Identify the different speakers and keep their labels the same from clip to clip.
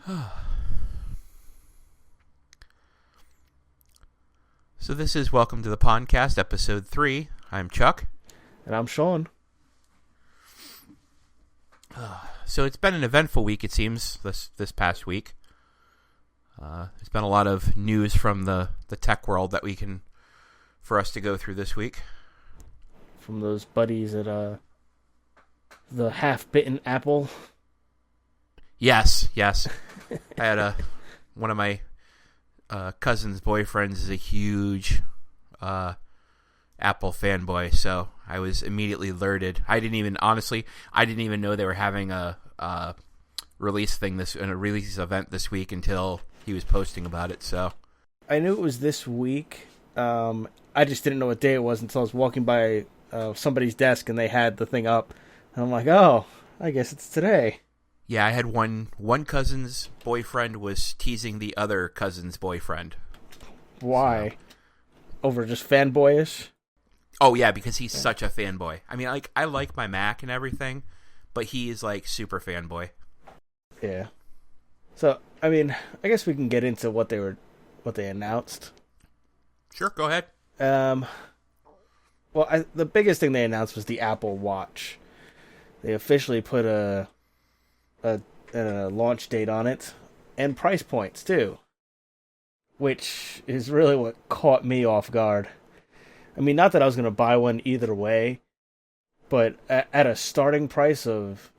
Speaker 1: So this is Welcome to the Pondcast, Episode 3. I'm Chuck.
Speaker 2: And I'm Sean.
Speaker 1: So it's been an eventful week, it seems, this past week. There's been a lot of news from the tech world that for us to go through this week.
Speaker 2: From those buddies at the half-bitten apple.
Speaker 1: Yes. I had one of my cousin's boyfriends is a huge Apple fanboy, so I was immediately alerted. I didn't even know they were having a release event this week until he was posting about it. So
Speaker 2: I knew it was this week. I just didn't know what day it was until I was walking by somebody's desk and they had the thing up, and I'm like, oh, I guess it's today.
Speaker 1: Yeah, I had one cousin's boyfriend was teasing the other cousin's boyfriend.
Speaker 2: Why? So. Over just fanboyish?
Speaker 1: Oh, yeah, because he's such a fanboy. I mean, I like my Mac and everything, but he is, super fanboy.
Speaker 2: Yeah. So, I mean, I guess we can get into what they announced.
Speaker 1: Sure, go ahead.
Speaker 2: Well, the biggest thing they announced was the Apple Watch. They officially put a launch date on it, and price points too, which is really what caught me off guard. I mean, not that I was going to buy one either way, but at a starting price of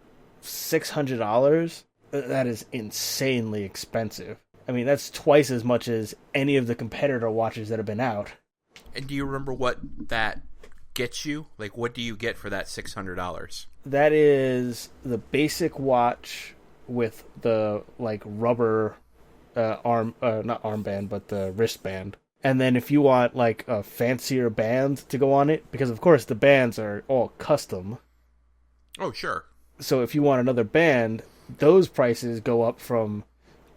Speaker 2: $600, that is insanely expensive. I mean, that's twice as much as any of the competitor watches that have been out.
Speaker 1: And do you remember what that gets you? What do you get for that $600?
Speaker 2: That is the basic watch with the rubber not armband, but the wristband. And then if you want a fancier band to go on it, because of course the bands are all custom.
Speaker 1: Oh, sure.
Speaker 2: So if you want another band, those prices go up from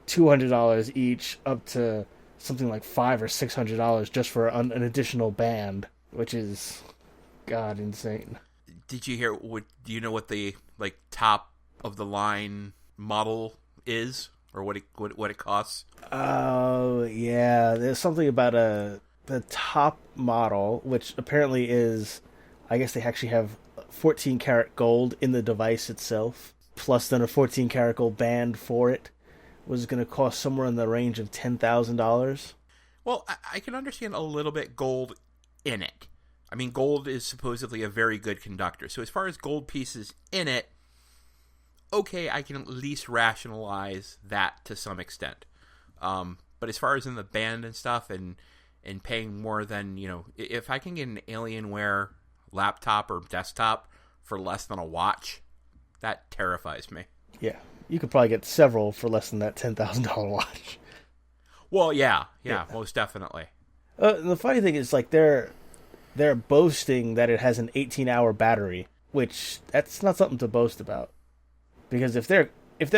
Speaker 2: $200 each up to something like $500 or $600 just for an additional band, which is God insane.
Speaker 1: Did you hear? Do you know what the top of the line model is, or what it costs?
Speaker 2: Oh yeah, there's something about the top model, which apparently is, I guess they actually have 14 karat gold in the device itself, plus then a 14 karat gold band for it, was going to cost somewhere in the range of $10,000.
Speaker 1: Well, I can understand a little bit gold in it. I mean, gold is supposedly a very good conductor. So as far as gold pieces in it, okay, I can at least rationalize that to some extent. But as far as in the band and stuff and paying more than, if I can get an Alienware laptop or desktop for less than a watch, that terrifies me.
Speaker 2: Yeah, you could probably get several for less than that $10,000 watch.
Speaker 1: Well, yeah, most definitely.
Speaker 2: The funny thing is, they're boasting that it has an 18-hour battery, which that's not something to boast about. Because if they're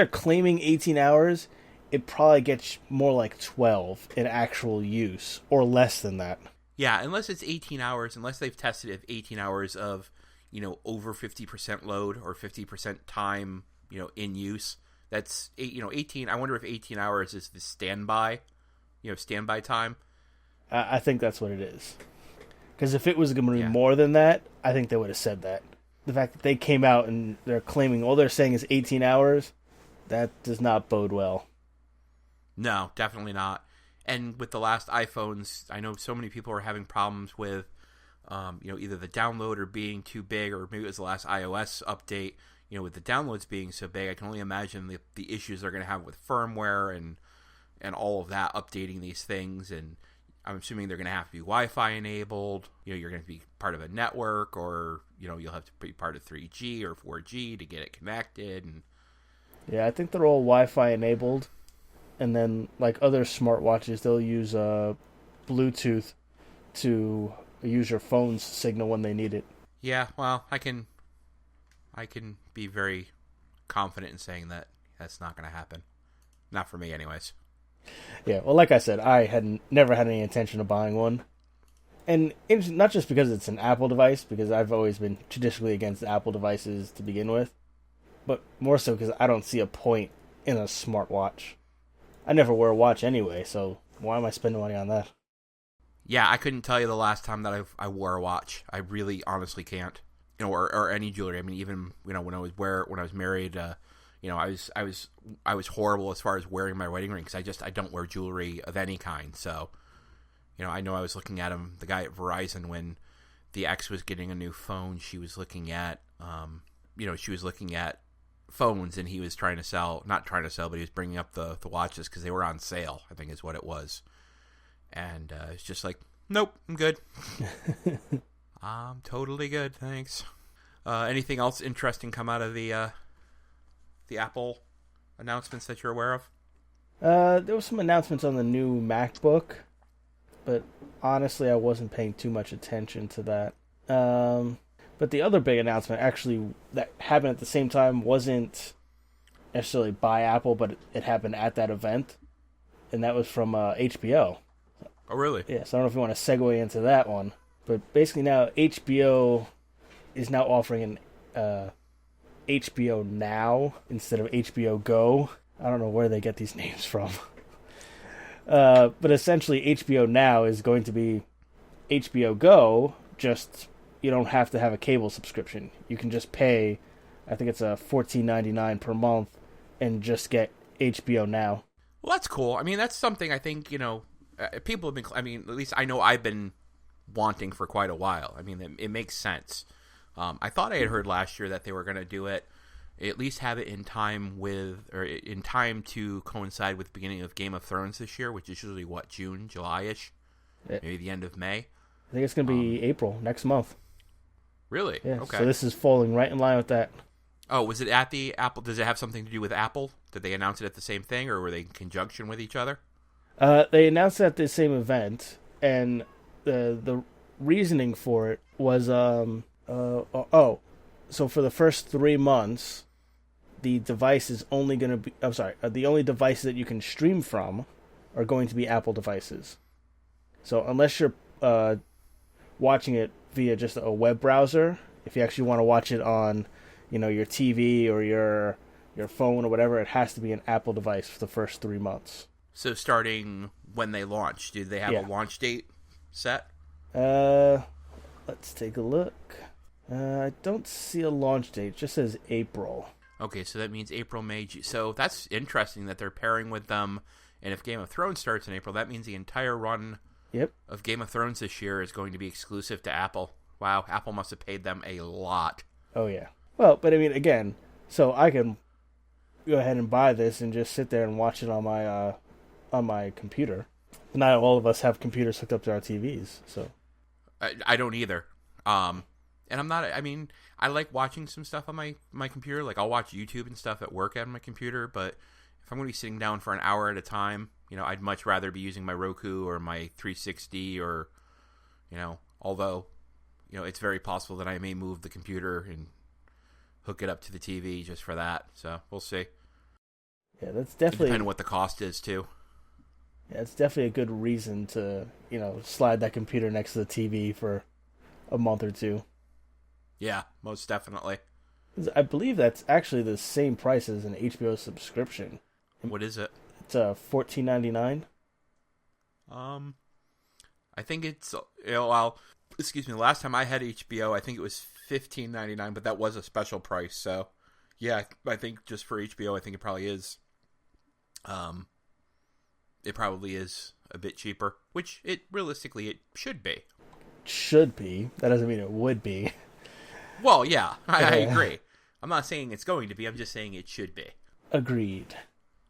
Speaker 2: claiming 18 hours, it probably gets more like 12 in actual use, or less than that.
Speaker 1: Yeah, unless it's 18 hours, unless they've tested it 18 hours of, over 50% load or 50% time, in use. That's 18. I wonder if 18 hours is the standby time.
Speaker 2: I think that's what it is. Because if it was going to be more than that, I think they would have said that. The fact that they came out and they're claiming all they're saying is 18 hours, that does not bode well.
Speaker 1: No, definitely not. And with the last iPhones, I know so many people are having problems with, either the downloader being too big, or maybe it was the last iOS update, with the downloads being so big. I can only imagine the issues they're going to have with firmware and all of that, updating these things. And I'm assuming they're going to have to be Wi-Fi enabled. You're going to be part of a network, or you'll have to be part of 3G or 4G to get it connected. And
Speaker 2: yeah, I think they're all Wi-Fi enabled, and then like other smartwatches, they'll use Bluetooth to use your phone's signal when they need it.
Speaker 1: Yeah, well, I can be very confident in saying that that's not going to happen. Not for me, anyways.
Speaker 2: Yeah, well, like I said, I had never had any intention of buying one. And it's not just because it's an Apple device, because I've always been traditionally against Apple devices to begin with, but more so because I don't see a point in a smartwatch. I never wear a watch anyway, so why am I spending money on that?
Speaker 1: Yeah, I couldn't tell you the last time that I wore a watch. I really honestly can't. Or any jewelry. I mean, even when I was married, I was horrible as far as wearing my wedding ring because I don't wear jewelry of any kind. So, I know I was looking at the guy at Verizon when the ex was getting a new phone. She was looking at, phones, and he was not trying to sell, but he was bringing up the watches because they were on sale, I think is what it was. And it's just like, nope, I'm good. I'm totally good, thanks. Anything else interesting come out of the Apple announcements that you're aware of?
Speaker 2: There was some announcements on the new MacBook, but honestly, I wasn't paying too much attention to that. But the other big announcement, actually, that happened at the same time, wasn't necessarily by Apple, but it happened at that event, and that was from HBO.
Speaker 1: Oh, really?
Speaker 2: Yeah, so I don't know if you want to segue into that one, but basically now HBO is now offering an HBO Now instead of HBO Go. I don't know where they get these names from. But essentially, HBO Now is going to be HBO Go, just you don't have to have a cable subscription. You can just pay, I think it's $14.99 per month, and just get HBO Now.
Speaker 1: Well, that's cool. I mean, that's something I think, people have been, at least I know I've been wanting for quite a while. I mean, it makes sense. I thought I had heard last year that they were going to do it, at least have it in time to coincide with the beginning of Game of Thrones this year, which is usually, June, July-ish? Maybe the end of May?
Speaker 2: I think it's going to be April, next month.
Speaker 1: Really?
Speaker 2: Yeah,
Speaker 1: okay.
Speaker 2: So this is falling right in line with that.
Speaker 1: Oh, was it at the Apple? Does it have something to do with Apple? Did they announce it at the same thing, or were they in conjunction with each other?
Speaker 2: They announced it at the same event, and the reasoning for it was, so for the first 3 months, the device is only going to be, the only devices that you can stream from are going to be Apple devices. So unless you're watching it via just a web browser, if you actually want to watch it on, your TV or your phone or whatever, it has to be an Apple device for the first 3 months.
Speaker 1: So starting when they launch, do they have a launch date set?
Speaker 2: Let's take a look. I don't see a launch date. It just says April.
Speaker 1: Okay, so that means April, May, June. So that's interesting that they're pairing with them. And if Game of Thrones starts in April, that means the entire run of Game of Thrones this year is going to be exclusive to Apple. Wow, Apple must have paid them a lot.
Speaker 2: Oh, yeah. Well, but I mean, again, so I can go ahead and buy this and just sit there and watch it on my computer. Not all of us have computers hooked up to our TVs, so.
Speaker 1: I don't either. And I'm not, I like watching some stuff on my computer. Like, I'll watch YouTube and stuff at work on my computer, but if I'm going to be sitting down for an hour at a time, I'd much rather be using my Roku or my 360 or, although, it's very possible that I may move the computer and hook it up to the TV just for that. So, we'll see.
Speaker 2: Yeah, that's definitely...
Speaker 1: Depending on what the cost is, too.
Speaker 2: Yeah, it's definitely a good reason to, slide that computer next to the TV for a month or two.
Speaker 1: Yeah, most definitely.
Speaker 2: I believe that's actually the same price as an HBO subscription.
Speaker 1: What is it?
Speaker 2: It's $14.99.
Speaker 1: I think it's excuse me. Last time I had HBO, I think it was $15.99, but that was a special price. So, yeah, I think just for HBO, I think it probably is. It probably is a bit cheaper, which it should be.
Speaker 2: Should be. That doesn't mean it would be.
Speaker 1: Well, yeah, I agree. I'm not saying it's going to be. I'm just saying it should be.
Speaker 2: Agreed.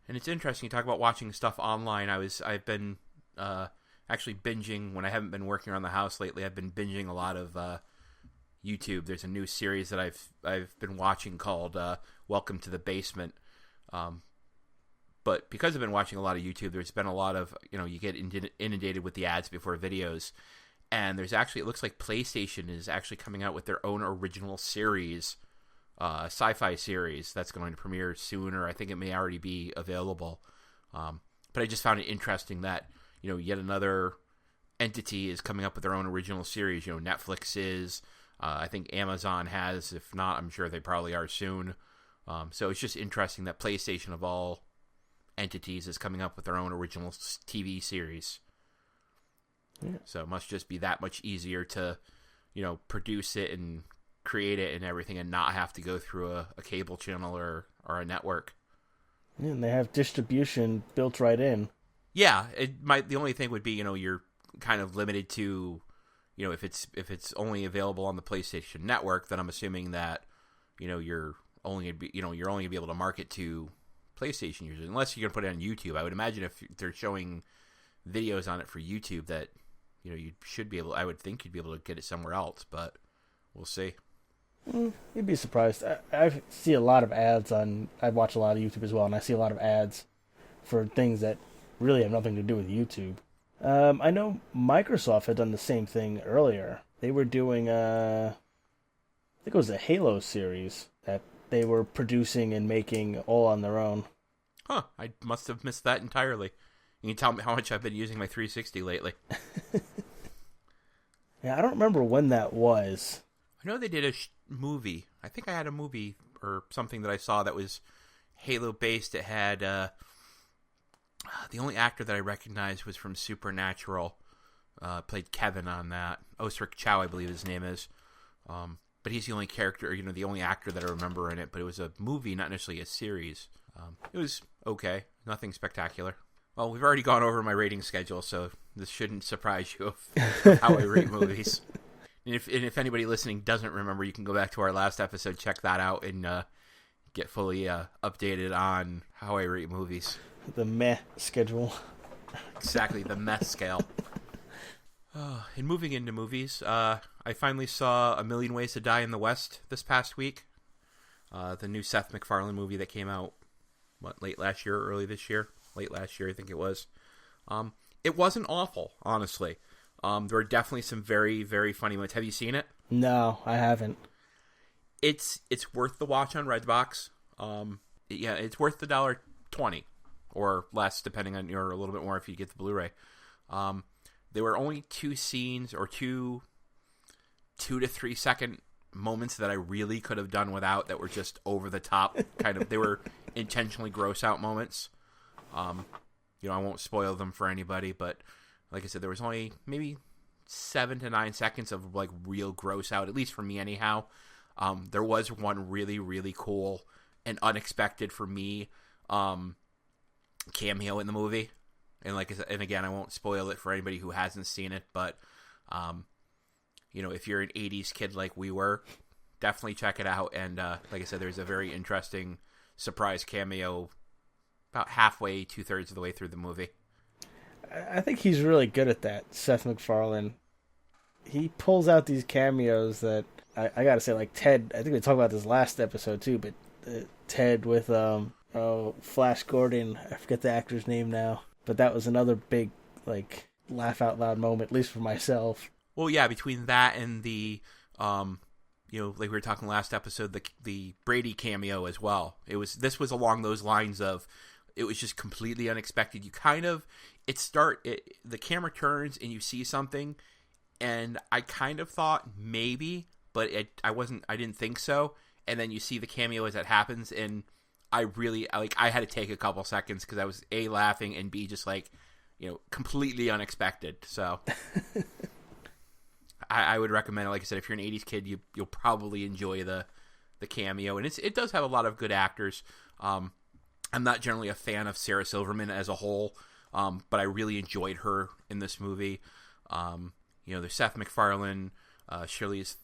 Speaker 1: And it's interesting you talk about watching stuff online. I've been actually binging when I haven't been working around the house lately. I've been binging a lot of YouTube. There's a new series that I've been watching called Welcome to the Basement. But because I've been watching a lot of YouTube, there's been a lot of, you get inundated with the ads before videos. And there's actually, it looks like PlayStation is actually coming out with their own original series, sci-fi series that's going to premiere soon, or I think it may already be available. But I just found it interesting that, yet another entity is coming up with their own original series. Netflix is, I think Amazon has, if not, I'm sure they probably are soon. So it's just interesting that PlayStation of all entities is coming up with their own original TV series.
Speaker 2: Yeah.
Speaker 1: So it must just be that much easier to, produce it and create it and everything and not have to go through a cable channel or a network.
Speaker 2: Yeah, and they have distribution built right in.
Speaker 1: Yeah, the only thing would be, you're kind of limited to, if it's only available on the PlayStation Network, then I'm assuming that, you're only gonna be able to market to PlayStation users, unless you're gonna put it on YouTube. I would imagine if they're showing videos on it for YouTube, that you should be able. I would think you'd be able to get it somewhere else, but we'll see.
Speaker 2: You'd be surprised. I see a lot of ads on. I watch a lot of YouTube as well, and I see a lot of ads for things that really have nothing to do with YouTube. I know Microsoft had done the same thing earlier. They were doing I think it was a Halo series that they were producing and making all on their own.
Speaker 1: Huh, I must have missed that entirely. You can tell me how much I've been using my 360 lately.
Speaker 2: Yeah, I don't remember when that was.
Speaker 1: I know they did a movie. I think I had a movie or something that I saw that was Halo-based. It had... the only actor that I recognized was from Supernatural. Played Kevin on that. Osric Chau, I believe his name is. But he's the only character, the only actor that I remember in it. But it was a movie, not necessarily a series. It was okay. Nothing spectacular. Well, we've already gone over my rating schedule, so this shouldn't surprise you of how I rate movies. And if anybody listening doesn't remember, you can go back to our last episode, check that out, and get fully updated on how I rate movies.
Speaker 2: The meh schedule.
Speaker 1: Exactly, the meh scale. And moving into movies, I finally saw A Million Ways to Die in the West this past week. The new Seth MacFarlane movie that came out, late last year or early this year? Late last year, I think it was. It wasn't awful, honestly. There were definitely some very, very funny moments. Have you seen it?
Speaker 2: No, I haven't.
Speaker 1: It's worth the watch on Redbox. Yeah, it's worth the $1.20 or less, depending on a little bit more if you get the Blu-ray. There were only two scenes or two to 3 second moments that I really could have done without that were just over the top. They were intentionally gross out moments. I won't spoil them for anybody, but like I said, there was only maybe 7 to 9 seconds of real gross out, at least for me anyhow. There was one really, really cool and unexpected for me cameo in the movie. And like I said, and again, I won't spoil it for anybody who hasn't seen it, but if you're an 80s kid like we were, definitely check it out. And like I said, there's a very interesting surprise cameo about halfway, 2/3 of the way through the movie.
Speaker 2: I think he's really good at that, Seth MacFarlane. He pulls out these cameos that I gotta say, like Ted. I think we talked about this last episode too, but Ted with Flash Gordon. I forget the actor's name now, but that was another big laugh out loud moment, at least for myself.
Speaker 1: Well, yeah, between that and the like we were talking last episode, the Brady cameo as well. This was along those lines of. It was just completely unexpected. You the camera turns and you see something, and I kind of thought maybe, but I didn't think so. And then you see the cameo as it happens, and I really I had to take a couple seconds because I was A, laughing, and B, just completely unexpected. So I would recommend it. Like I said, if you're an 80s kid, you'll probably enjoy the cameo, and it does have a lot of good actors. I'm not generally a fan of Sarah Silverman as a whole, but I really enjoyed her in this movie. There's Seth MacFarlane, Charlize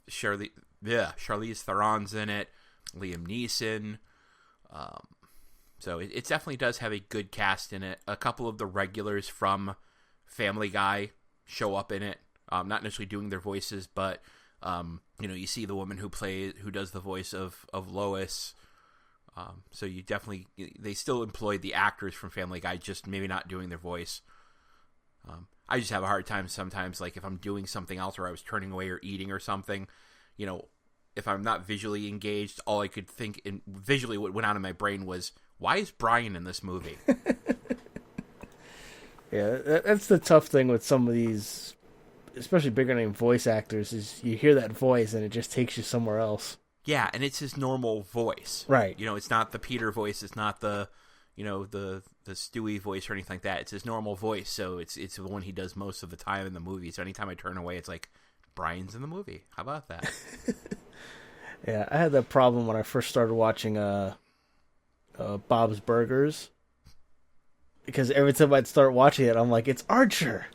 Speaker 1: Theron's in it, Liam Neeson. So it definitely does have a good cast in it. A couple of the regulars from Family Guy show up in it, not necessarily doing their voices, but you see the woman who does the voice of Lois. So they still employed the actors from Family Guy, just maybe not doing their voice. I just have a hard time sometimes, if I'm doing something else or I was turning away or eating or something, if I'm not visually engaged, all I could think and visually what went on in my brain was, why is Brian in this movie?
Speaker 2: Yeah, that's the tough thing with some of these, especially bigger name voice actors, is you hear that voice and it just takes you somewhere else.
Speaker 1: Yeah, and it's his normal voice.
Speaker 2: Right.
Speaker 1: It's not the Peter voice. It's not the Stewie voice or anything like that. It's his normal voice, so it's the one he does most of the time in the movie. So anytime I turn away, it's like, Brian's in the movie. How about that?
Speaker 2: Yeah, I had that problem when I first started watching Bob's Burgers. Because every time I'd start watching it, I'm like, it's Archer.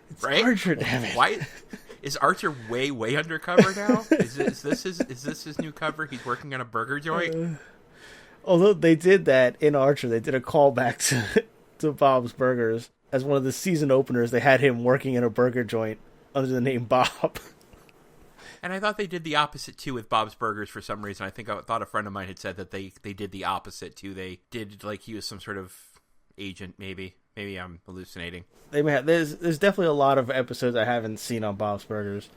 Speaker 2: It's
Speaker 1: right?
Speaker 2: Archer, damn it.
Speaker 1: Why is Archer way undercover now? Is this his new cover? He's working on a burger joint?
Speaker 2: Although they did that in Archer, they did a callback to Bob's Burgers. As one of the season openers, they had him working in a burger joint under the name Bob.
Speaker 1: And I thought they did the opposite, too, with Bob's Burgers for some reason. I thought a friend of mine had said that they did the opposite, too. They did, like, he was some sort of agent, maybe. Maybe I'm hallucinating.
Speaker 2: They may have, there's definitely a lot of episodes I haven't seen on Bob's Burgers.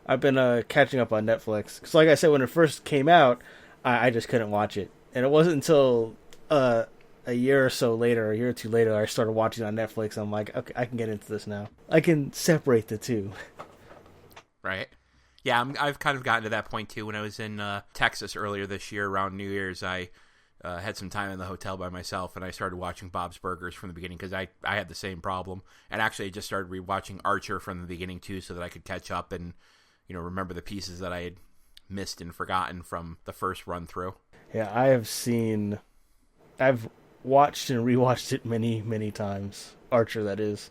Speaker 2: I've been catching up on Netflix. Because like I said, when it first came out, I just couldn't watch it. And it wasn't until a year or so later, a year or two later, I started watching it on Netflix. I'm like, okay, I can get into this now. I can separate the two.
Speaker 1: Right. Yeah, I've kind of gotten to that point, too. When I was in Texas earlier this year around New Year's, I had some time in the hotel by myself, and I started watching Bob's Burgers from the beginning because I had the same problem. And actually, I just started rewatching Archer from the beginning, too, so that I could catch up and, remember the pieces that I had missed and forgotten from the first run-through.
Speaker 2: Yeah, I've watched and rewatched it many, many times. Archer, that is.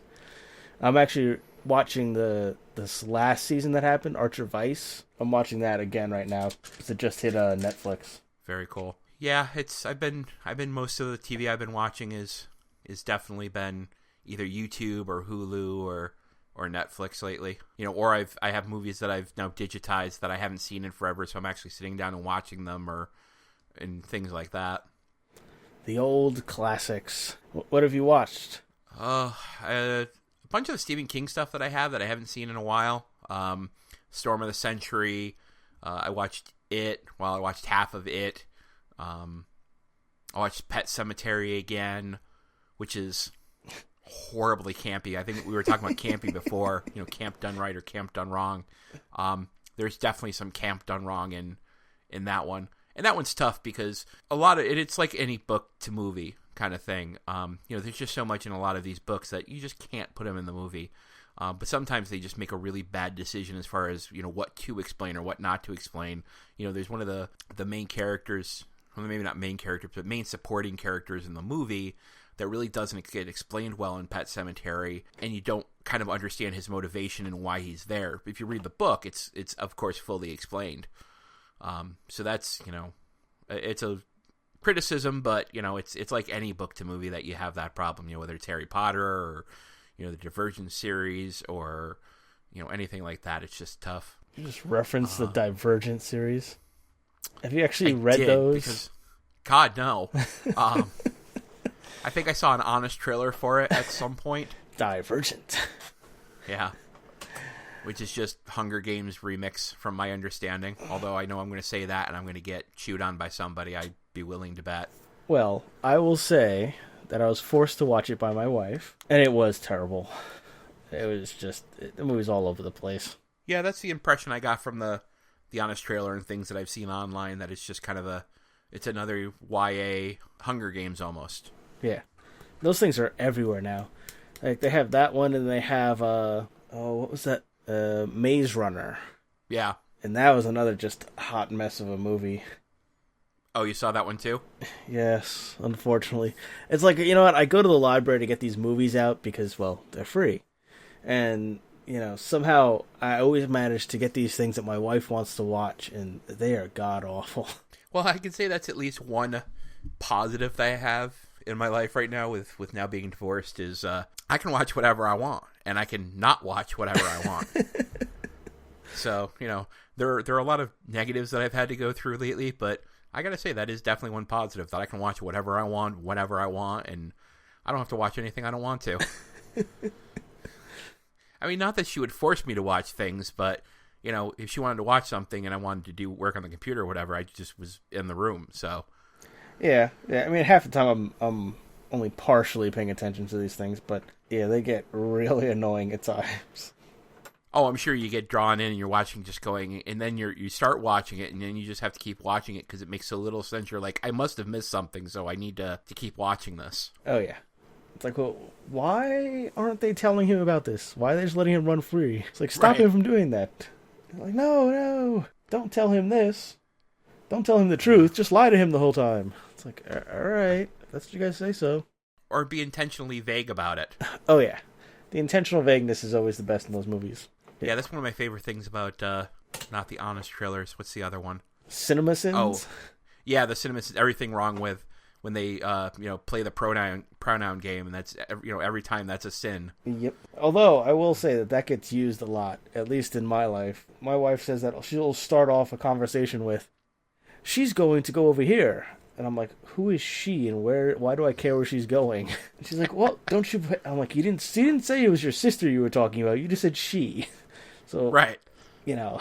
Speaker 2: I'm actually watching this last season that happened, Archer Vice. I'm watching that again right now because it just hit Netflix.
Speaker 1: Very cool. Yeah, I've been most of the TV I've been watching is definitely been either YouTube or Hulu or Netflix lately. Or I have movies that I've now digitized that I haven't seen in forever, so I'm actually sitting down and watching them and things like that.
Speaker 2: The old classics. What have you watched?
Speaker 1: A bunch of the Stephen King stuff that I have that I haven't seen in a while. Storm of the Century. I watched It. Well, I watched half of It. I watched Pet Sematary again, which is horribly campy. I think we were talking about campy before. Camp done right or camp done wrong. There's definitely some camp done wrong in that one. And that one's tough because a lot of it's like any book to movie kind of thing. There's just so much in a lot of these books that you just can't put them in the movie. But sometimes they just make a really bad decision as far as, what to explain or what not to explain. There's one of the main characters, well, maybe not main characters, but main supporting characters in the movie that really doesn't get explained well in Pet Sematary, and you don't kind of understand his motivation and why he's there. If you read the book, it's of course fully explained. So that's, it's a criticism, but, it's like any book to movie that you have that problem, whether it's Harry Potter or, the Divergent series or, anything like that. It's just tough.
Speaker 2: You just referenced the Divergent series. Have you actually read those?
Speaker 1: Because, God, no. I think I saw an honest trailer for it at some point.
Speaker 2: Divergent.
Speaker 1: Yeah. Which is just Hunger Games remix, from my understanding. Although I know I'm going to say that and I'm going to get chewed on by somebody, I'd be willing to bet.
Speaker 2: Well, I will say that I was forced to watch it by my wife, and it was terrible. It was just, the movie's all over the place.
Speaker 1: Yeah, that's the impression I got from the honest trailer and things that I've seen online, that it's just kind of it's another YA Hunger Games almost.
Speaker 2: Yeah. Those things are everywhere now. Like, they have that one, and they have, what was that? Maze Runner.
Speaker 1: Yeah.
Speaker 2: And that was another just hot mess of a movie.
Speaker 1: Oh, you saw that one too?
Speaker 2: Yes, unfortunately. It's like, you know what? I go to the library to get these movies out because, well, they're free. And, somehow I always manage to get these things that my wife wants to watch, and they are god-awful.
Speaker 1: Well, I can say that's at least one positive that I have in my life right now with now being divorced is I can watch whatever I want, and I can not watch whatever I want. So, there are a lot of negatives that I've had to go through lately, but I gotta say that is definitely one positive, that I can watch whatever I want, whenever I want, and I don't have to watch anything I don't want to. I mean, not that she would force me to watch things, but, if she wanted to watch something and I wanted to do work on the computer or whatever, I just was in the room, so.
Speaker 2: Yeah. I mean, half the time I'm only partially paying attention to these things, but yeah, they get really annoying at times.
Speaker 1: Oh, I'm sure you get drawn in and you're watching, just going, and then you start watching it, and then you just have to keep watching it because it makes so little sense. You're like, I must have missed something, so I need to keep watching this.
Speaker 2: Oh, yeah. It's like, well, why aren't they telling him about this? Why are they just letting him run free? It's like, stop him from doing that. They're like, no, don't tell him this. Don't tell him the truth. Just lie to him the whole time. It's like, all right, that's what you guys say so.
Speaker 1: Or be intentionally vague about it.
Speaker 2: Oh, yeah. The intentional vagueness is always the best in those movies.
Speaker 1: Yeah, that's one of my favorite things about, not the Honest trailers. What's the other one?
Speaker 2: CinemaSins?
Speaker 1: Oh, yeah, the CinemaSins. Everything wrong with when they, play the pronoun game, and that's, every time that's a sin.
Speaker 2: Yep. Although, I will say that gets used a lot, at least in my life. My wife says that she'll start off a conversation with, she's going to go over here. And I'm like, who is she, and why do I care where she's going? And she's like, well, don't you... I'm like, you didn't say it was your sister you were talking about. You just said she. So,
Speaker 1: right.
Speaker 2: Yeah.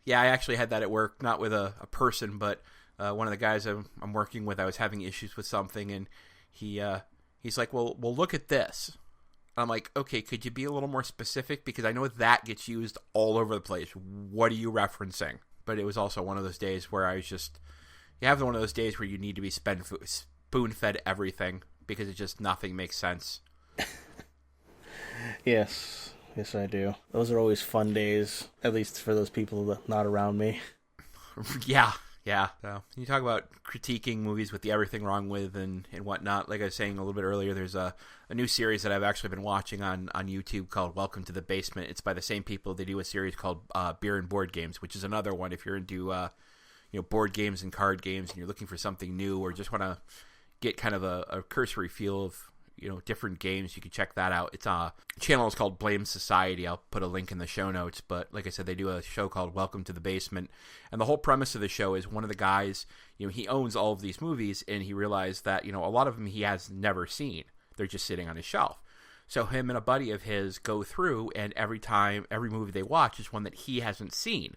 Speaker 1: Yeah, I actually had that at work, not with a person, but one of the guys I'm working with, I was having issues with something, and he's like, well, look at this. I'm like, okay, could you be a little more specific? Because I know that gets used all over the place. What are you referencing? But it was also one of those days where I was just... You have one of those days where you need to be spoon-fed everything, because it just nothing makes sense.
Speaker 2: Yes, I do. Those are always fun days, at least for those people not around me.
Speaker 1: Yeah. So you talk about critiquing movies with the everything wrong with and whatnot. Like I was saying a little bit earlier, there's a new series that I've actually been watching on YouTube called Welcome to the Basement. It's by the same people. They do a series called Beer and Board Games, which is another one if you're into board games and card games and you're looking for something new or just want to get kind of a cursory feel of different games. You can check that out. It's a channel is called Blame Society. I'll put a link in the show notes, but like I said, they do a show called Welcome to the Basement, and the whole premise of the show is one of the guys, he owns all of these movies, and he realized that a lot of them he has never seen. They're just sitting on his shelf. So him and a buddy of his go through, and every movie they watch is one that he hasn't seen.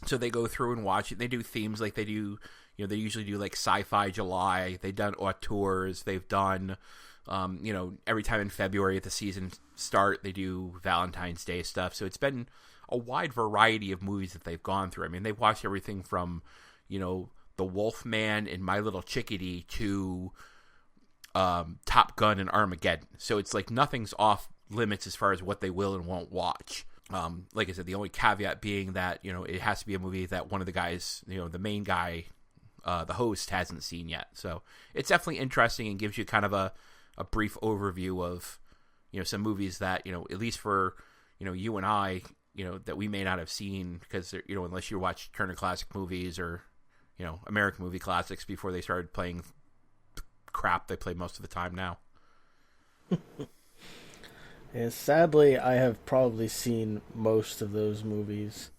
Speaker 1: So they go through and watch it. They do themes like they do, they usually do like Sci-Fi July. They've done auteurs. They've done, every time in February at the season start, they do Valentine's Day stuff. So it's been a wide variety of movies that they've gone through. I mean, they've watched everything from, The Wolfman and My Little Chickadee to Top Gun and Armageddon. So it's like nothing's off limits as far as what they will and won't watch. Like I said, the only caveat being that, it has to be a movie that one of the guys, the main guy, the host, hasn't seen yet. So it's definitely interesting and gives you kind of a brief overview of, some movies that, at least for, you and I, that we may not have seen because, unless you watch Turner Classic Movies or, American movie classics before they started playing crap they play most of the time now.
Speaker 2: Yeah, sadly, I have probably seen most of those movies.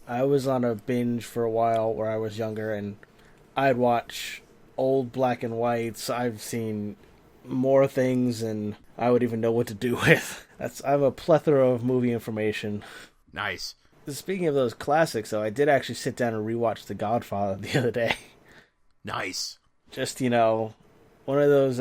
Speaker 2: I was on a binge for a while where I was younger, and I'd watch old black and whites. I've seen more things than I would even know what to do with. I have a plethora of movie information.
Speaker 1: Nice.
Speaker 2: Speaking of those classics, though, I did actually sit down and rewatch The Godfather the other day.
Speaker 1: Nice.
Speaker 2: Just, one of those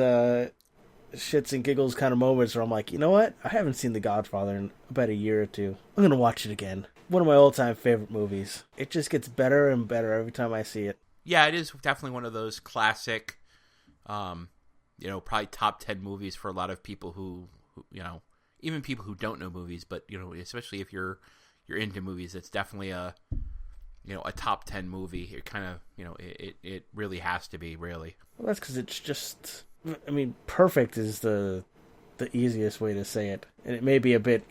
Speaker 2: shits and giggles kind of moments where I'm like, you know what? I haven't seen The Godfather in about a year or two. I'm going to watch it again. One of my all-time favorite movies. It just gets better and better every time I see it.
Speaker 1: Yeah, it is definitely one of those classic, probably top 10 movies for a lot of people who even people who don't know movies, but, especially if you're into movies, it's definitely a top 10 movie. It kind of, it really has to be, really.
Speaker 2: Well, that's because it's just... perfect is the easiest way to say it. And it may be a bit,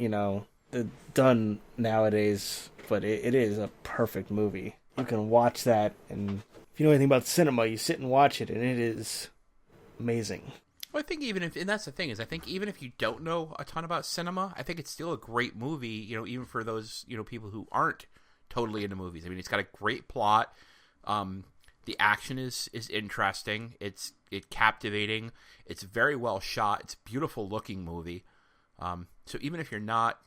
Speaker 2: done nowadays, but it is a perfect movie. You can watch that, and if you know anything about cinema, you sit and watch it, and it is amazing.
Speaker 1: Well, I think and that's the thing, is I think even if you don't know a ton about cinema, I think it's still a great movie, even for those, people who aren't totally into movies. I mean, it's got a great plot. The action is interesting. It's captivating. It's very well shot. It's a beautiful looking movie. So even if you're not,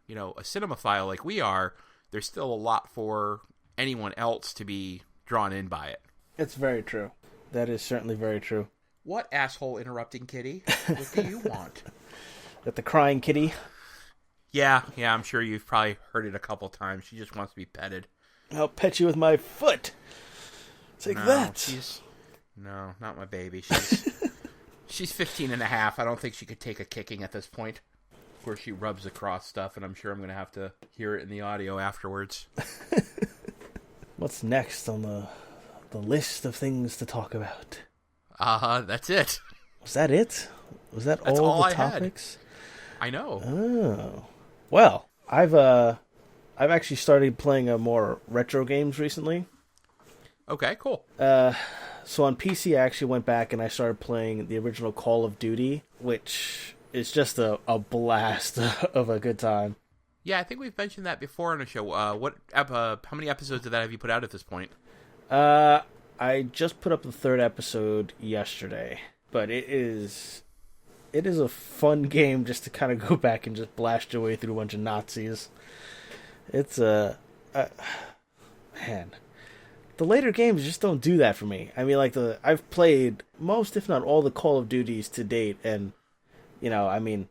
Speaker 1: a cinemaphile like we are, there's still a lot for anyone else to be drawn in by it.
Speaker 2: It's very true. That is certainly very true.
Speaker 1: What asshole interrupting kitty? What do you want?
Speaker 2: Got the crying kitty?
Speaker 1: Yeah, I'm sure you've probably heard it a couple times. She just wants to be petted.
Speaker 2: I'll pet you with my foot. Take that.
Speaker 1: No, not my baby. She's She's 15 and a half. I don't think she could take a kicking at this point. Of course, she rubs across stuff, and I'm sure I'm going to have to hear it in the audio afterwards.
Speaker 2: What's next on the list of things to talk about?
Speaker 1: That's it.
Speaker 2: Was that it? Was that
Speaker 1: That's
Speaker 2: all the
Speaker 1: I
Speaker 2: topics?
Speaker 1: Had. I know.
Speaker 2: Oh. Well, I've actually started playing more retro games recently.
Speaker 1: Okay, cool.
Speaker 2: So on PC, I actually went back and I started playing the original Call of Duty, which is just a blast of a good time.
Speaker 1: Yeah, I think we've mentioned that before on the show. How many episodes of that have you put out at this point?
Speaker 2: I just put up the 3rd episode yesterday, but it is a fun game just to kind of go back and just blast your way through a bunch of Nazis. It's man. The later games just don't do that for me. I mean, I've played most, if not all, the Call of Duties to date, and I mean,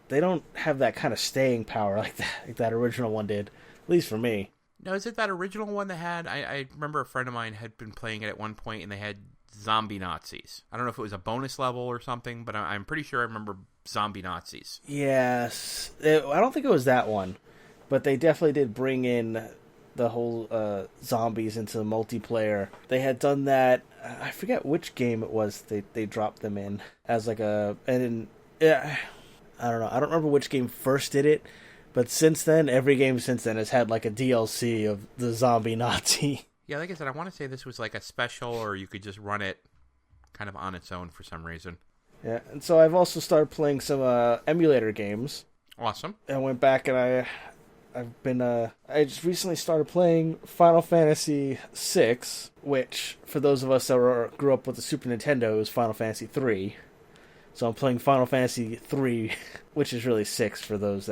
Speaker 2: they don't have that kind of staying power like that original one did. At least for me.
Speaker 1: No, is it that original one that had? I remember a friend of mine had been playing it at one point, and they had zombie Nazis. I don't know if it was a bonus level or something, but I'm pretty sure I remember zombie Nazis.
Speaker 2: Yes, I don't think it was that one, but they definitely did bring in the whole zombies into the multiplayer. They had done that. I forget which game it was. They dropped them in as I don't know. I don't remember which game first did it, but since then, every game since then has had like a DLC of the zombie Nazi.
Speaker 1: Yeah, like I said, I want to say this was like a special, or you could just run it kind of on its own for some reason.
Speaker 2: Yeah, and so I've also started playing some emulator games.
Speaker 1: Awesome.
Speaker 2: I went back and I just recently started playing Final Fantasy VI, which, for those of us that grew up with the Super Nintendo, is Final Fantasy 3. So I'm playing Final Fantasy 3, which is really 6 for those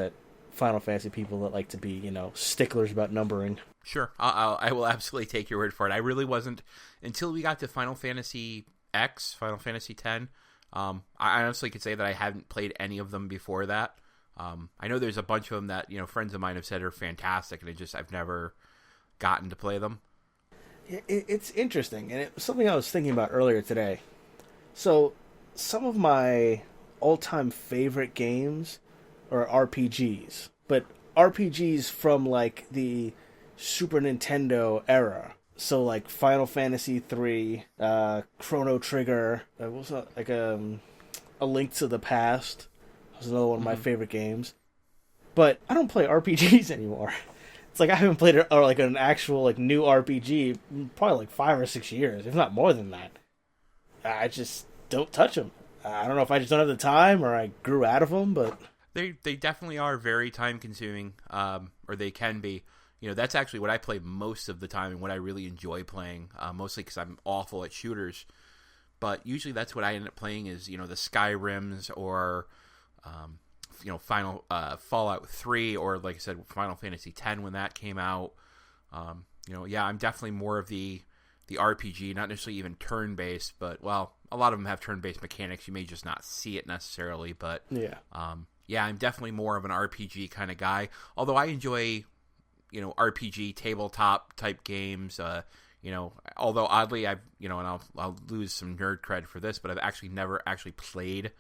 Speaker 2: Final Fantasy people that like to be, sticklers about numbering.
Speaker 1: Sure, I will absolutely take your word for it. I really wasn't, until we got to Final Fantasy X, Final Fantasy X. I honestly could say that I haven't played any of them before that. I know there's a bunch of them that, friends of mine have said are fantastic, and I've never gotten to play them.
Speaker 2: It's interesting, and it was something I was thinking about earlier today. So, some of my all-time favorite games are RPGs, but RPGs from, like, the Super Nintendo era. So, like, Final Fantasy 3, Chrono Trigger, A Link to the Past. Was another one of my favorite games. But I don't play RPGs anymore. It's like I haven't played an actual new RPG in probably like 5 or 6 years, if not more than that. I just don't touch them. I don't know if I just don't have the time or I grew out of them, but
Speaker 1: they definitely are very time consuming, or they can be. That's actually what I play most of the time and what I really enjoy playing, mostly because I'm awful at shooters. But usually that's what I end up playing is the Skyrims or Fallout 3, or like I said, Final Fantasy X when that came out. I'm definitely more of the RPG, not necessarily even turn-based, but, well, a lot of them have turn-based mechanics. You may just not see it necessarily, but
Speaker 2: yeah.
Speaker 1: I'm definitely more of an RPG kind of guy. Although I enjoy, RPG tabletop type games. Although oddly, and I'll lose some nerd cred for this, but I've actually never actually played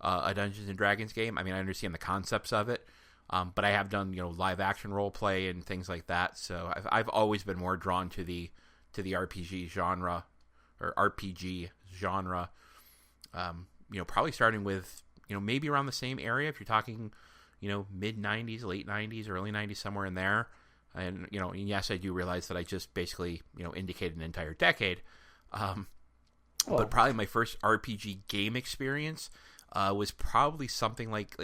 Speaker 1: a Dungeons and Dragons game. I mean, I understand the concepts of it, but I have done live action role play and things like that. So I've always been more drawn to the RPG genre or RPG genre. Probably starting with maybe around the same area if you're talking mid 90s, late 90s, early 90s, somewhere in there. And yes, I do realize that I just basically indicated an entire decade. But probably my first RPG game experience was probably something like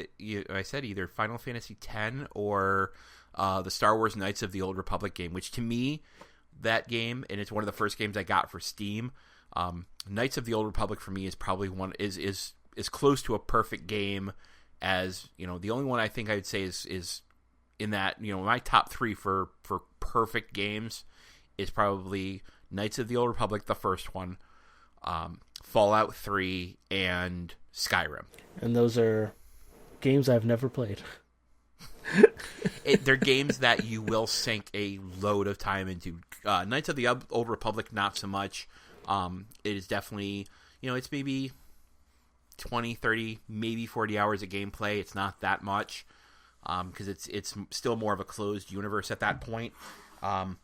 Speaker 1: I said, either Final Fantasy X or the Star Wars Knights of the Old Republic game, which to me, that game, and it's one of the first games I got for Steam. Knights of the Old Republic for me is probably one is close to a perfect game as the only one I think I would say is in that my top 3 for perfect games is probably Knights of the Old Republic, the first one, Fallout 3, and Skyrim.
Speaker 2: And those are games I've never played.
Speaker 1: They're games that you will sink a load of time into. Knights of the Old Republic, not so much. It is definitely, it's maybe 20, 30, maybe 40 hours of gameplay. It's not that much because it's still more of a closed universe at that point. Hold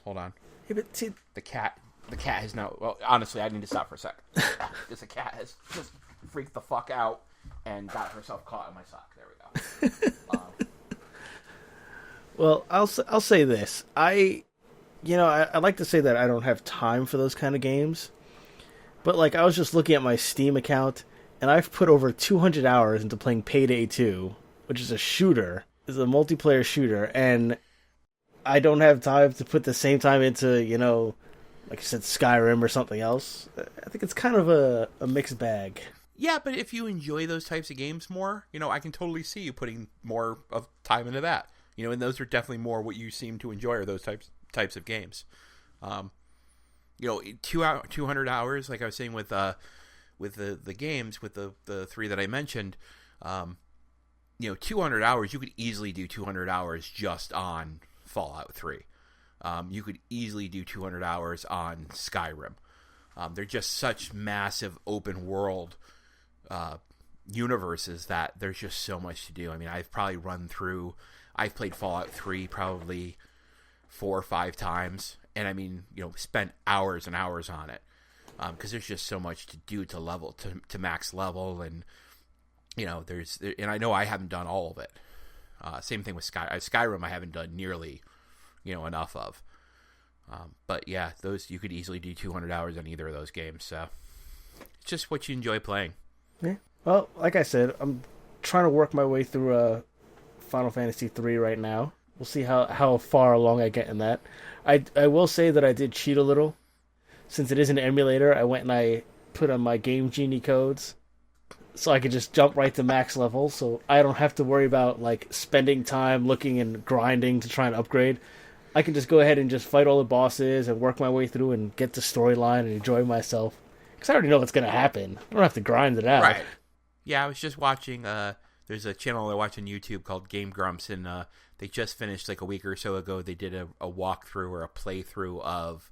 Speaker 1: on.
Speaker 2: Yeah, but see,
Speaker 1: the cat has now. Well, honestly, I need to stop for a second because the cat has just freaked the fuck out and got herself caught in my sock. There we go.
Speaker 2: Well, I'll say this. I like to say that I don't have time for those kind of games. But, like, I was just looking at my Steam account, and I've put over 200 hours into playing Payday 2, which is a shooter. It's a multiplayer shooter, and I don't have time to put the same time into, like I said, Skyrim or something else. I think it's kind of a mixed bag.
Speaker 1: Yeah, but if you enjoy those types of games more, I can totally see you putting more of time into that. And those are definitely more what you seem to enjoy are those types of games. 200 hours, like I was saying with the games, with the three that I mentioned, 200 hours, you could easily do 200 hours just on Fallout 3. You could easily do 200 hours on Skyrim. They're just such massive open world universes that there's just so much to do. I mean, I've played Fallout 3 probably 4 or 5 times, and I mean, spent hours and hours on it because there's just so much to do to max level, and and I know I haven't done all of it. Same thing with Skyrim. I haven't done nearly enough of. But yeah, those you could easily do 200 hours on either of those games. So it's just what you enjoy playing.
Speaker 2: Yeah. Well, like I said, I'm trying to work my way through Final Fantasy 3 right now. We'll see how far along I get in that. I will say that I did cheat a little. Since it is an emulator, I went and I put on my Game Genie codes so I could just jump right to max level, so I don't have to worry about like spending time looking and grinding to try and upgrade. I can just go ahead and just fight all the bosses and work my way through and get the storyline and enjoy myself. Because I already know what's going to happen. I don't have to grind it out.
Speaker 1: Right. Yeah, I was just watching, there's a channel I watch on YouTube called Game Grumps, and they just finished like a week or so ago. They did a walkthrough or a playthrough of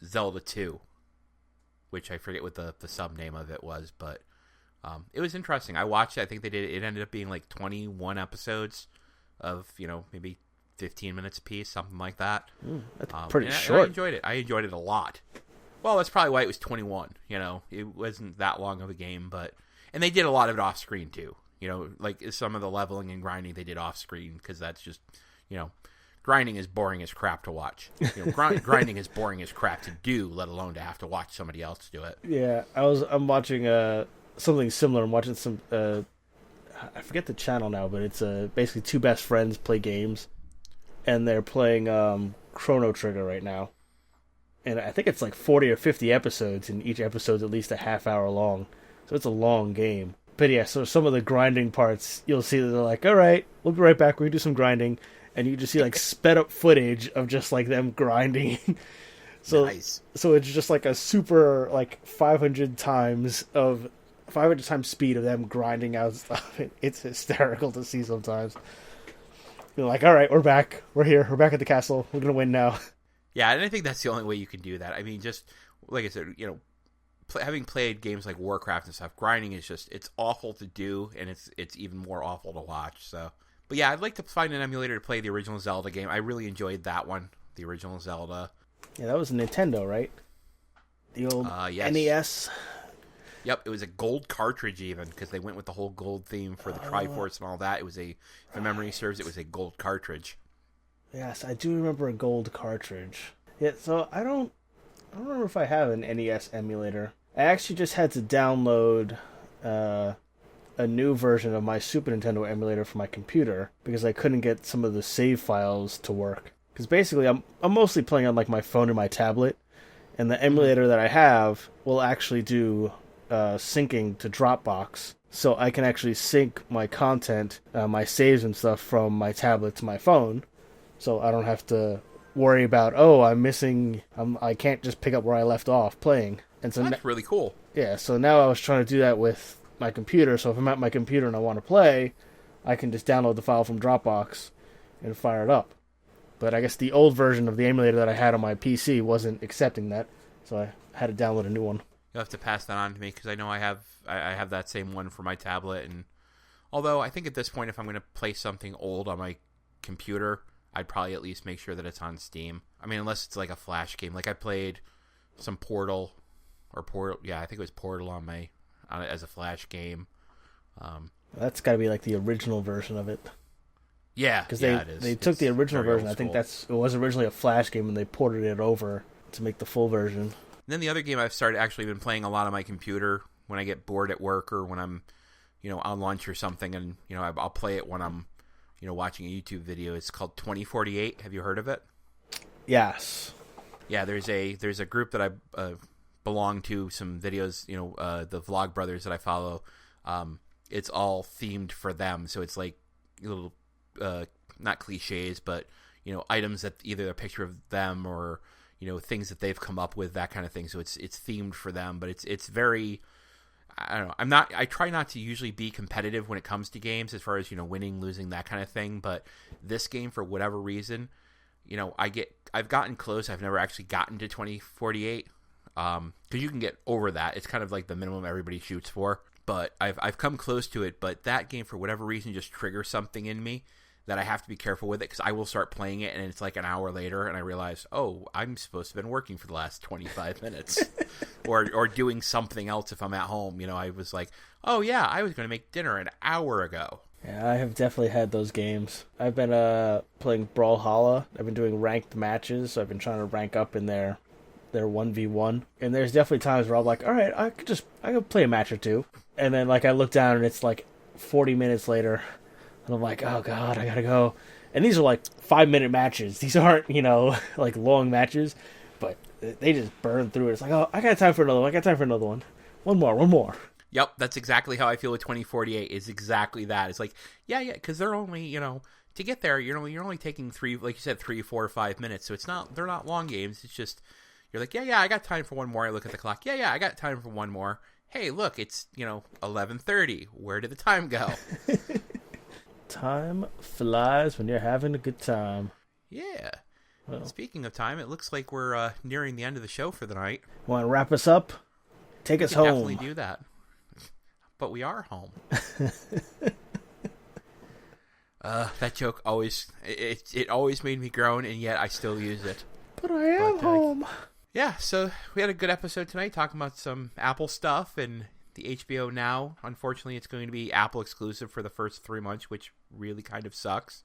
Speaker 1: Zelda 2, which I forget what the sub name of it was, but it was interesting. I watched it. I think it ended up being like 21 episodes of, maybe 15 minutes a piece, something like that.
Speaker 2: That's pretty short.
Speaker 1: I enjoyed it. I enjoyed it a lot. Well, that's probably why it was 21. It wasn't that long of a game, and they did a lot of it off screen too. Like some of the leveling and grinding they did off screen because that's just, grinding is boring as crap to watch. Grinding is boring as crap to do, let alone to have to watch somebody else do it.
Speaker 2: Yeah, I'm watching something similar. I'm watching some I forget the channel now, but it's basically two best friends play games, and they're playing Chrono Trigger right now. And I think it's like 40 or 50 episodes, and each episode's at least a half hour long. So it's a long game. But yeah, so some of the grinding parts, you'll see that they're like, all right, we'll be right back. We're going to do some grinding. And you just see like sped up footage of just like them grinding. So,
Speaker 1: nice.
Speaker 2: So it's just like a super like 500 times speed of them grinding out stuff. It's hysterical to see sometimes. You're like, all right, we're back. We're here. We're back at the castle. We're going to win now.
Speaker 1: Yeah, and I think that's the only way you can do that. I mean, just like I said, having played games like Warcraft and stuff, grinding is just, it's awful to do, and it's even more awful to watch. So, but yeah, I'd like to find an emulator to play the original Zelda game. I really enjoyed that one, the original Zelda.
Speaker 2: Yeah, that was Nintendo, right? The old
Speaker 1: yes.
Speaker 2: NES.
Speaker 1: Yep, it was a gold cartridge even, because they went with the whole gold theme for the Triforce and all that. It was if my memory serves, it was a gold cartridge. Yes,
Speaker 2: I do remember a gold cartridge. Yeah, so I don't remember if I have an NES emulator. I actually just had to download a new version of my Super Nintendo emulator for my computer because I couldn't get some of the save files to work. Because basically, I'm mostly playing on like my phone and my tablet, and the emulator that I have will actually do syncing to Dropbox, so I can actually sync my content, my saves and stuff from my tablet to my phone. So I don't have to worry about, I'm missing, I can't just pick up where I left off playing. And so
Speaker 1: that's really cool.
Speaker 2: Yeah, so now I was trying to do that with my computer. So if I'm at my computer and I want to play, I can just download the file from Dropbox and fire it up. But I guess the old version of the emulator that I had on my PC wasn't accepting that, so I had to download a new one.
Speaker 1: You'll have to pass that on to me because I know I have that same one for my tablet. And although I think at this point, if I'm going to play something old on my computer, I'd probably at least make sure that it's on Steam. I mean, unless it's like a Flash game. Like I played some Portal. Yeah, I think it was Portal on as a Flash game.
Speaker 2: That's got to be like the original version of it.
Speaker 1: Yeah,
Speaker 2: because
Speaker 1: it is.
Speaker 2: They took the original version. I think it was originally a Flash game, and they ported it over to make the full version.
Speaker 1: And then the other game I've actually been playing a lot on my computer when I get bored at work or when I'm, on lunch or something, and I'll play it when I'm, watching a YouTube video. It's called 2048. Have you heard of it?
Speaker 2: Yes.
Speaker 1: Yeah, there's a group that I belong to. Some videos, the Vlog Brothers that I follow. It's all themed for them, so it's like little. Not cliches, but items that either a picture of them or things that they've come up with, that kind of thing. So it's themed for them, but it's very. I don't know. I try not to usually be competitive when it comes to games, as far as winning, losing, that kind of thing. But this game, for whatever reason, I've gotten close. I've never actually gotten to 2048 because you can get over that. It's kind of like the minimum everybody shoots for. But I've come close to it. But that game, for whatever reason, just triggers something in me that I have to be careful with it, because I will start playing it and it's like an hour later and I realize, oh, I'm supposed to have been working for the last 25 minutes or doing something else if I'm at home. I was like, oh yeah, I was going to make dinner an hour ago.
Speaker 2: Yeah, I have definitely had those games. I've been playing Brawlhalla. I've been doing ranked matches, so I've been trying to rank up in their 1v1. And there's definitely times where I'm like, all right, I could play a match or two. And then like I look down and it's like 40 minutes later. And I'm like, oh god, I gotta go. And these are like 5-minute matches. These aren't, like long matches. But they just burn through it. It's like, oh, I got time for another one. One more.
Speaker 1: Yep, that's exactly how I feel with 2048. Is exactly that. It's like, yeah, because they're only, to get there, you're only taking 3, like you said, 3, 4, 5 minutes. So they're not long games. It's just, you're like, yeah, I got time for one more. I look at the clock. Yeah, I got time for one more. Hey, look, it's, 11:30. Where did the time go?
Speaker 2: Time flies when you're having a good time.
Speaker 1: Yeah. Well, speaking of time, it looks like we're nearing the end of the show for the night.
Speaker 2: Want to wrap us up? Take us home.
Speaker 1: Definitely do that. But we are home. That joke always made me groan, and yet I still use it.
Speaker 2: But I am home.
Speaker 1: Yeah, so we had a good episode tonight talking about some Apple stuff and the HBO Now. Unfortunately, it's going to be Apple exclusive for the first 3 months, which really kind of sucks.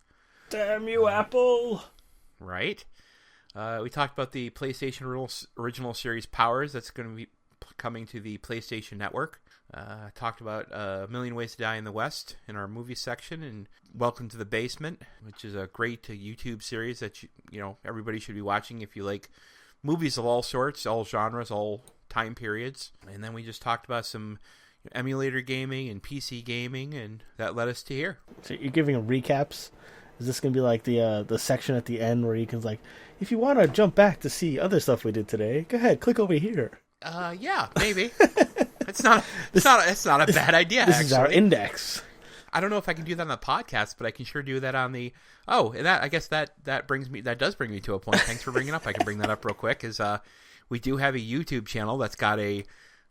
Speaker 2: Damn you, Apple!
Speaker 1: Right. We talked about the PlayStation original series Powers that's going to be coming to the PlayStation Network. Talked about A Million Ways to Die in the West in our movie section, and Welcome to the Basement, which is a great YouTube series that everybody should be watching if you like movies of all sorts, all genres, all time periods. And then we just talked about some emulator gaming and PC gaming, and that led us to here.
Speaker 2: So you're giving recaps? Is this going to be like the section at the end where you can if you want to jump back to see other stuff we did today, go ahead, click over here.
Speaker 1: Yeah, maybe. It's not a bad idea.
Speaker 2: This is our index.
Speaker 1: I don't know if I can do that on the podcast, but I can sure do that on the. Oh, and I guess that does bring me to a point. Thanks for bringing it up. I can bring that up real quick. We do have a YouTube channel that's got a.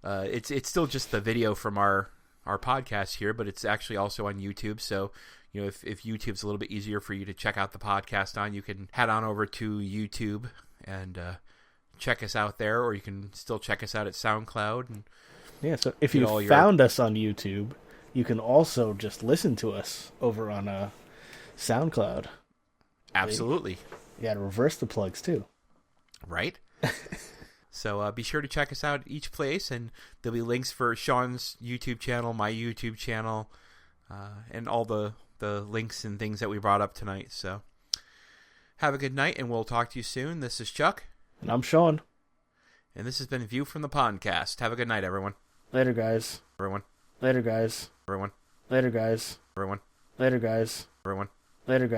Speaker 1: It's still just the video from our podcast here, but it's actually also on YouTube. So if YouTube's a little bit easier for you to check out the podcast on, you can head on over to YouTube and check us out there, or you can still check us out at SoundCloud. And
Speaker 2: yeah, so if you found us on YouTube, you can also just listen to us over on SoundCloud.
Speaker 1: Absolutely.
Speaker 2: You got to reverse the plugs too.
Speaker 1: Right? So be sure to check us out each place, and there'll be links for Sean's YouTube channel, my YouTube channel, and all the links and things that we brought up tonight. So have a good night, and we'll talk to you soon. This is Chuck.
Speaker 2: And I'm Sean.
Speaker 1: And this has been View from the Pondcast. Have a good night, everyone.
Speaker 2: Later, guys.
Speaker 1: Everyone.
Speaker 2: Later, guys.
Speaker 1: Everyone.
Speaker 2: Later, guys.
Speaker 1: Everyone.
Speaker 2: Later, guys.
Speaker 1: Everyone.
Speaker 2: Later, guys.